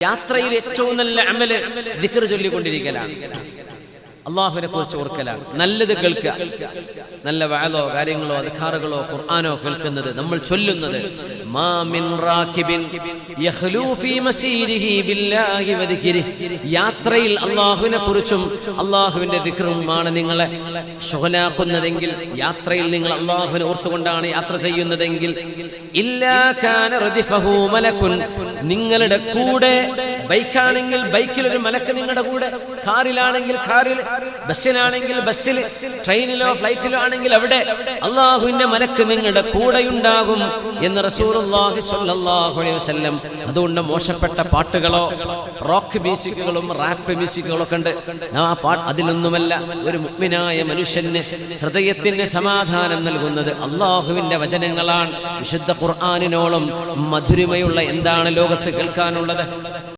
യാത്രയിൽ ഏറ്റവും നല്ല അമല് ദിക്ർ ചൊല്ലിക്കൊണ്ടിരിക്കലാണ്, അള്ളാഹുവിനെ കുറിച്ച് ഓർക്കലാണ്, നല്ലത് കേൾക്കുക. നല്ല വഅദോ കാര്യങ്ങളോ അദ്കാറുകളോ ഖുർആനോ കേൾക്കുന്നത്, നമ്മൾ ചൊല്ലുന്നത്. മാ മിൻ റാകിബിൻ യഖ്ലൂ ഫീ മസീരിഹി ബില്ലാഹി വദിക്രിഹി. യാത്രയിൽ അള്ളാഹുവിനെ കുറിച്ചും അള്ളാഹുവിന്റെ ദിക്റുമാണ് നിങ്ങളെ ശുഗലാക്കുന്നതെങ്കിൽ, യാത്രയിൽ നിങ്ങൾ അള്ളാഹുവിനെ ഓർത്തുകൊണ്ടാണ് യാത്ര ചെയ്യുന്നതെങ്കിൽ, ഇല്ലാ കാന റദിഫഹു മലകുൻ. നിങ്ങളുടെ കൂടെ ബൈക്കാണെങ്കിൽ ബൈക്കിൽ ഒരു മലക്ക് നിങ്ങളുടെ കൂടെ, കാറിലാണെങ്കിൽ കാറിൽ, ബസ്സിലാണെങ്കിൽ ബസ്സിൽ, ട്രെയിനിലോ ഫ്ലൈറ്റിലോ ആണെങ്കിൽ അവിടെ അള്ളാഹുവിന്റെ മലക്ക് നിങ്ങളുടെ കൂടെയുണ്ടാകും എന്ന് റസൂലുള്ളാഹി സ്വല്ലല്ലാഹു അലൈഹി വസല്ലം. അതുകൊണ്ട് മോശപ്പെട്ട പാട്ടുകളോ റോക്ക് മ്യൂസിക്കുകളും റാപ്പ് മ്യൂസിക്കുകളോ ഒക്കെ ഉണ്ട്, അതിലൊന്നുമല്ല ഒരു മുഅ്മിനായ മനുഷ്യന് ഹൃദയത്തിന് സമാധാനം നൽകുന്നത് അള്ളാഹുവിന്റെ വചനങ്ങളാണ്. വിശുദ്ധ ഖുർആനിനോളം മധുരിമയുള്ള എന്താണ് ലോകത്ത് കേൾക്കാനുള്ളത്?